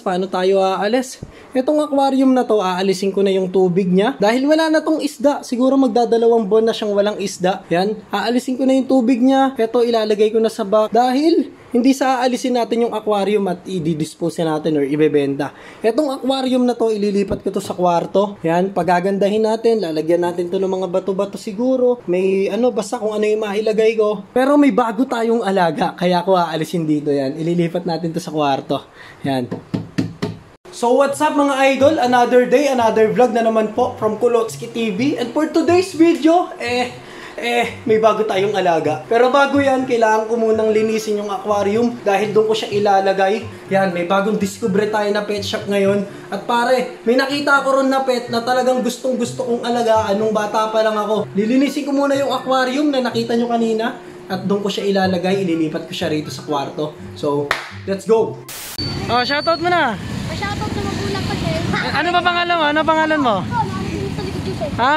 paano tayo aalis? Itong aquarium na to, aalisin ko na yung tubig niya. Dahil wala na tong isda. Siguro magdadalawang buwan na siyang walang isda. Yan, aalisin ko na yung tubig niya. Ito, ilalagay ko na sa bag. Dahil hindi sa aalisin natin yung aquarium at i-dispose natin or ibebenta. Itong aquarium na to, ililipat ko to sa kwarto. Yan, pagagandahin natin, lalagyan natin to ng mga bato-bato siguro. May basta kung ano yung mailagay ko. Pero may bago tayong alaga, kaya ko aalisin dito yan. Ililipat natin to sa kwarto. Yan. So what's up mga idol? Another day, another vlog na naman po from Kulotski TV. And for today's video, may bago tayong alaga. Pero bago yan, kailangan ko munang linisin yung aquarium dahil doon ko siya ilalagay. Yan, may bagong discover tayo na pet shop ngayon. At pare, may nakita ko ron na pet na talagang gustong gusto kong alagaan nung bata pa lang ako. Lilinisin ko muna yung aquarium na nakita nyo kanina. At doon ko siya ilalagay, ililipat ko siya rito sa kwarto. So, let's go! Oh, shoutout mo na! Shoutout sa magulang kasi. Ano ba pangalan mo? Ano pangalan mo? Ha?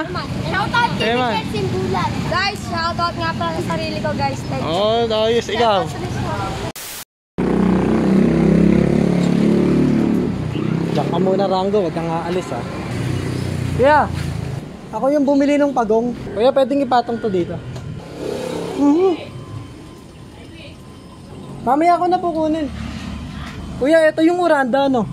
Shoutout kay Michelle Simbulan. Guys, shoutout nga pala sa sarili ko guys. Oh, ayos. Ikaw? Diyan ka muna, Rango. Huwag kang aalis, ha? Kuya, ako yung bumili ng pagong. Kuya, pwedeng ipatong to dito. Mamaya ako na po kunin. Kuya, ito yung Uranda, no?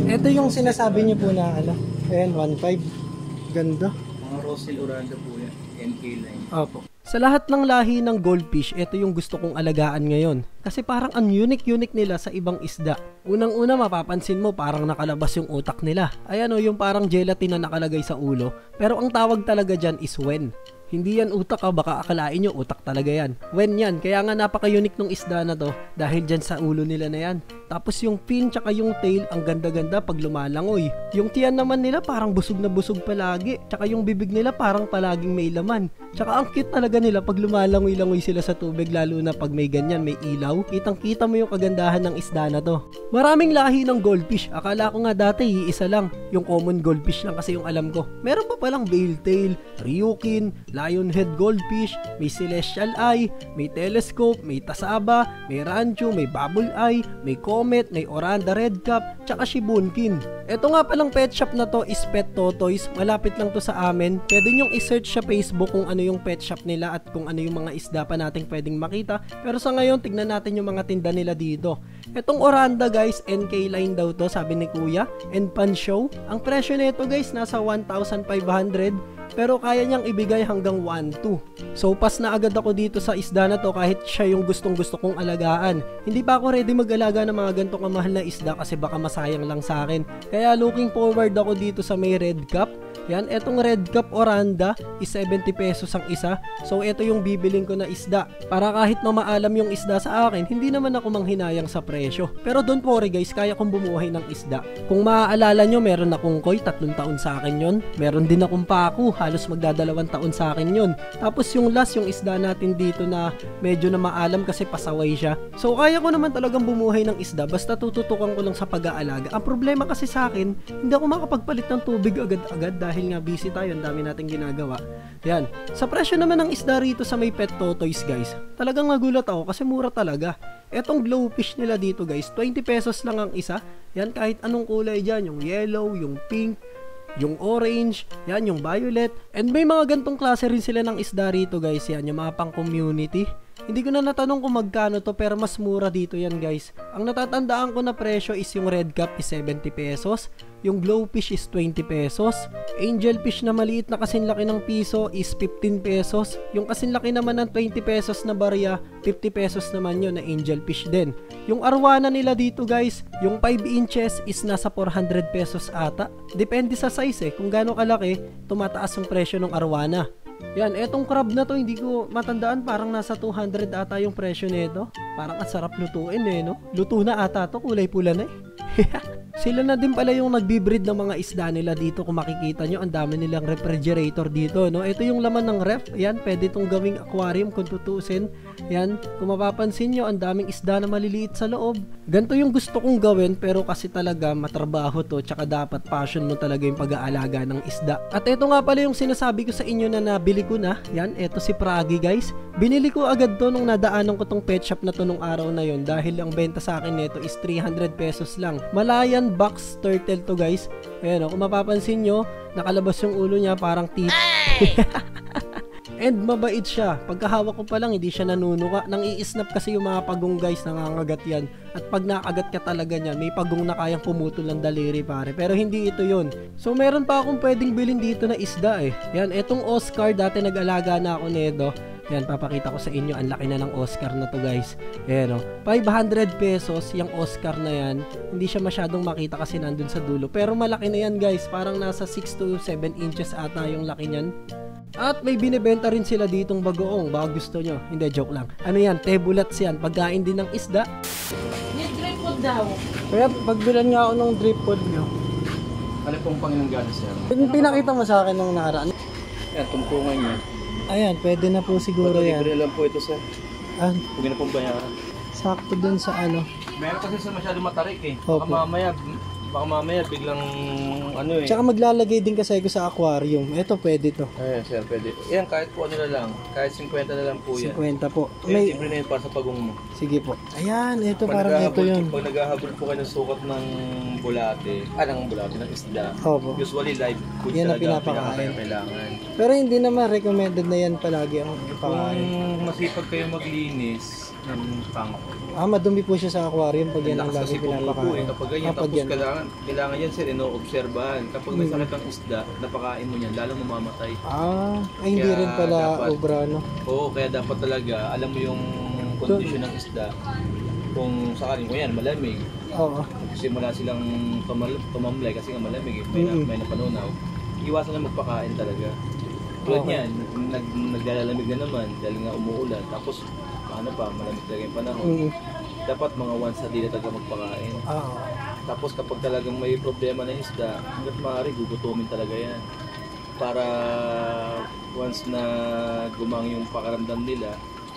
Ito yung sinasabi niyo po na ayan, 1.5. Ganda. Mga Rossel Uranda po yan, NK line. Opo. Sa lahat ng lahi ng goldfish, ito yung gusto kong alagaan ngayon. Kasi parang ang unique nila sa ibang isda. Unang-una mapapansin mo parang nakalabas yung utak nila. Ayan o, yung parang gelatin na nakalagay sa ulo. Pero ang tawag talaga dyan is wen. Hindi yan utak, baka akalain nyo utak talaga yan. Wen yan, kaya nga napaka-unique ng isda na to dahil dyan sa ulo nila na yan. Tapos yung fin tsaka yung tail, ang ganda-ganda pag lumalangoy. Yung tiyan naman nila parang busog na busog palagi. Tsaka yung bibig nila parang palaging may laman. Tsaka ang cute talaga nila pag lumalangoy-langoy sila sa tubig, lalo na pag may ganyan, may ilaw. Kitang-kita mo yung kagandahan ng isda na to. Maraming lahi ng goldfish. Akala ko nga dati iisa lang. Yung common goldfish lang kasi yung alam ko. Meron pa palang Veiltail, Ryukin, Lionhead goldfish, may Celestial Eye, may Telescope, may Tasaba, may Rancho, may Bubble Eye, may Comet, may Oranda Red Cap, tsaka Shibunkin. Ito nga palang pet shop na to is Pet Totoys. Malapit lang to sa amin. Pwede nyong i-search sa Facebook kung ano yung pet shop nila at kung ano yung mga isda pa nating pwedeng makita. Pero sa ngayon, tignan natin yung mga tinda nila dito. Itong Oranda guys, NK line daw to, sabi ni Kuya. And Pan Show. Ang presyo nito guys, nasa 1,500. Pero kaya niyang ibigay hanggang 1,200. So pas na agad ako dito sa isda na to kahit siya yung gustong gusto kong alagaan. Hindi pa ako ready mag-alaga ng mga ganitong kamahal na isda kasi baka masayang lang sa akin. Kaya looking forward ako dito sa may red cap. Yan, etong red cap Oranda is 70 pesos ang isa. So ito yung bibiling ko na isda. Para kahit mamaalam yung isda sa akin, hindi naman ako manghinayang sa presyo. Pero don't worry guys, kaya kong bumuhay ng isda. Kung maaalala nyo, meron akong koi, 3 taon sa akin yon. Meron din akong paku, halos magdadalawang taon sa akin yon. Tapos yung last, yung isda natin dito na medyo na maalam kasi pasaway siya. So kaya ko naman talagang bumuhay ng isda, basta tututukan ko lang sa pag-aalaga. Ang problema kasi sa akin, hindi ako makapagpalit ng tubig agad-agad dahil nga busy tayo, ang dami nating ginagawa. Yan. Sa presyo naman ng isda rito sa may Pet Totoys guys, talagang nagulat ako kasi mura talaga. Etong glowfish nila dito guys, 20 pesos lang ang isa. Yan, kahit anong kulay dyan, yung yellow, yung pink, yung orange, yan, yung violet. And may mga gantong klase rin sila ng isda rito guys, yan, yung mga pang community. Hindi ko na natanong kung magkano to pero mas mura dito yan guys. Ang natatandaan ko na presyo is yung red cap is 70 pesos. Yung glowfish is 20 pesos. Angelfish na maliit na kasinlaki ng piso is 15 pesos. Yung kasinlaki naman ng 20 pesos na barya, 50 pesos naman yun na angelfish din. Yung arwana nila dito guys, yung 5 inches is nasa 400 pesos ata. Depende sa size kung gaano kalaki, tumataas yung presyo ng arwana. Yan, etong crab na to, hindi ko matandaan, parang nasa 200 ata yung presyo nito. Parang ang sarap lutuin no? Luto na ata to, kulay pula na Sila na din pala yung nagbibreed ng mga isda nila dito. Kung makikita nyo, ang dami nilang refrigerator dito, no? Ito yung laman ng ref. Yan, pwede itong gawing aquarium kung tutusin. Yan, kung mapapansin nyo, ang daming isda na maliliit sa loob. Ganto yung gusto kong gawin, pero kasi talaga matrabaho to, tsaka dapat passion mo talaga yung pag-aalaga ng isda. At eto nga pala yung sinasabi ko sa inyo na nabili ko na. Yan, eto si Froggy guys. Binili ko agad to nung nadaanan ko tong pet shop na to nung araw na yon, dahil ang benta sa akin nito is 300 pesos lang. Malayan box turtle to guys. Ayan o, kung mapapansin nyo, nakalabas yung ulo niya parang teeth. And mabait siya. Pagkahawak ko pa lang, hindi siya nanunuka. Nang i-snap kasi yung mga pagong guys, nangangagat yan. At pag nakagat ka talaga niyan, may pagong na kayang pumutol ng daliri pare. Pero hindi ito yon. So meron pa akong pwedeng bilhin dito na isda eh. Yan, etong Oscar, dati nag-alaga na ako nito. Yan, papakita ko sa inyo, ang laki na ng Oscar na to guys. Ayan o, 500 pesos yung Oscar na yan. Hindi siya masyadong makita kasi nandun sa dulo. Pero malaki na yan guys, parang nasa 6 to 7 inches ata yung laki niyan. At may binibenta rin sila ditong bagoong, baka gusto nyo. Hindi, joke lang. Ano yan, tebulats yan, pagkain din ng isda. Yung drip food daw. Kaya pagbilan nga ako ng drip pod nyo. Ano pong Panginoong ganas yan? Pinakita mo sa akin nung nakaraan. Yan, tumpungan niya. Ayan, pwede na po siguro yan. Libre lang po ito sa... Ah, Huwag na pong bayaran. sakto dun sa ano. Meron kasi sa masyado matarik eh. Opo. Baka mamaya biglang ano eh. Tsaka maglalagay din kasi ako sa aquarium. Ito pwede to. Ayan sir, pwede. Yan, kahit po ano na lang. Kahit 50 na lang po yan. 50 po. May... Libre na yun para sa pagong mo. Sige po. Ayan, ito parang ito yun. Pag naghahabol po kayo ng sukat ng bulate, ng isda. Opo. Usually live food Yan ang talaga pinapakain. kailangan. Pero hindi naman recommended na yan palagi ang ipakain. Kung masipag kayo maglinis ng tank, Madumi po siya sa aquarium pag yan ang lakas lagi kasi pumupo eh. pinapakain. Kapag ganyan, Kapag tapos yan. kailangan yan sir, ino-obserbahan. Kapag may sakit ang isda, napakain mo yan, lalong mamamatay. Ay hindi Kaya rin pala dapat- obra, no? Oo, kaya dapat talaga, alam mo yung kondisyon ng isda. Kung sakaling ko yan, malamig. Oo. Simula silang tumamlay kasi nga malamig, may napanunaw. Iwasan na magpakain talaga. Tulad Okay. yan, naglalamig na naman dahil nga umuulan. Tapos, ano pa, malamig talaga yung panahon. Dapat mga once a day na talaga magpakain. Oo. Tapos kapag talagang may problema na isda, hanggat maaari, gugutumin talaga yan. Para once na gumang yung pakaramdam nila,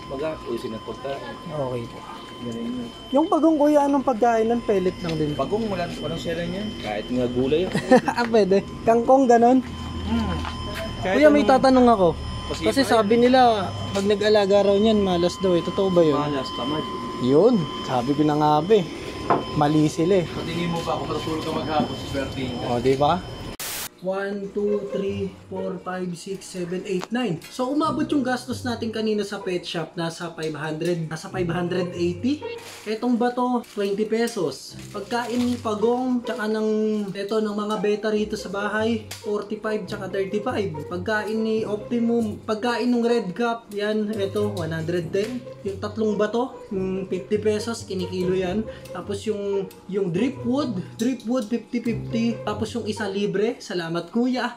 mag-aayusin ang pagkain. Okay po. Ganun yun. Yung pagong kuya, anong pagkain ng pellet lang din? Pagong walang sela niyan, kahit nga gulay. Pwede. Kangkong ganon. Kuya, may tatanong ako. Kasi sabi nila, pag nag-alaga raw niyan, malas daw eh. Totoo ba yun? Malas, tamad. Yun. Sabi ko na nga ba eh. Mali sila eh. Patingin mo ba kung matutulog ka maghapon, swertihin ka. O, diba? 1, 2, 3, 4, 5, 6, 7, 8, 9. So, umabot yung gastos natin kanina sa pet shop. Nasa 500, nasa 580. Etong bato, 20 pesos. Pagkain ni Pagong, tsaka ng mga beta rito sa bahay, 45 tsaka 35. Pagkain ni Optimum, pagkain ng Red Cup, yan, eto, 110. Yung tatlong bato, 50 pesos, kinikilo yan. Tapos yung Dripwood, 50-50. Tapos yung isa libre, salamat kuya.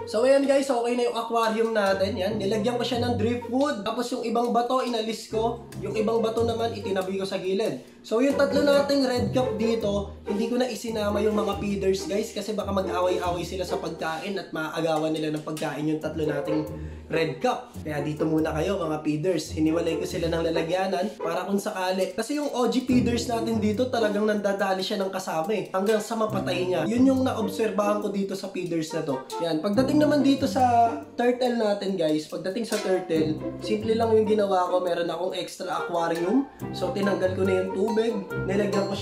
So ayan guys, okay na yung aquarium natin. Yan, nilagyan ko siya ng driftwood. Tapos yung ibang bato inalis ko. Yung ibang bato naman itinabi ko sa gilid. So yung tatlo nating red cup dito, hindi ko na isinama yung mga feeders guys. Kasi baka mag-away-away sila sa pagkain at maaagawan nila ng pagkain yung tatlo nating red cup. Kaya dito muna kayo mga feeders. Hiniwalay ko sila ng lalagyanan para kung sakali. Kasi yung OG feeders natin dito talagang nandadali siya ng kasama eh. Hanggang sa mapatay niya. Yun yung naobserbahan ko dito sa feeders na to. Yan, pagdating naman dito sa turtle natin guys, pagdating sa turtle, simple lang yung ginawa ko. Meron akong extra aquarium. So tinanggal ko na yung tubig. Nilagyan ko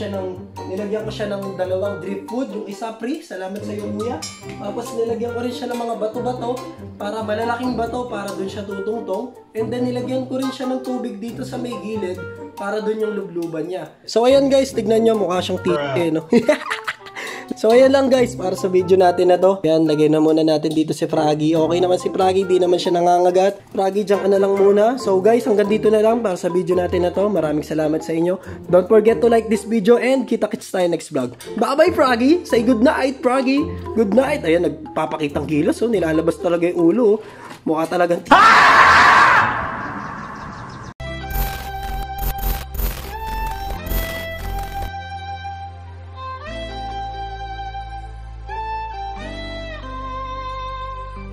siya ng dalawang drip food. Yung isa free, salamat sa iyo kuya. Tapos nilagyan ko rin siya ng mga bato-bato para malalaking bato para dun siya tutungtong. And then nilagyan ko rin siya ng tubig dito sa may gilid para dun yung lubluban niya. So ayan guys, tignan nyo, mukha siyang titi no? So ayan lang guys, para sa video natin na to. Yan, lagay na muna natin dito si Froggy. Okay naman si Froggy, di naman siya nangangagat. Froggy, dyan ka na lang muna. So guys, hanggang dito na lang para sa video natin na to. Maraming salamat sa inyo. Don't forget to like this video and kita-kits tayo next vlog. Bye-bye Froggy! Say good night Froggy! Good night! Ayan, nagpapakitang kilos. Oh, nilalabas talaga yung ulo. Mukha talagang...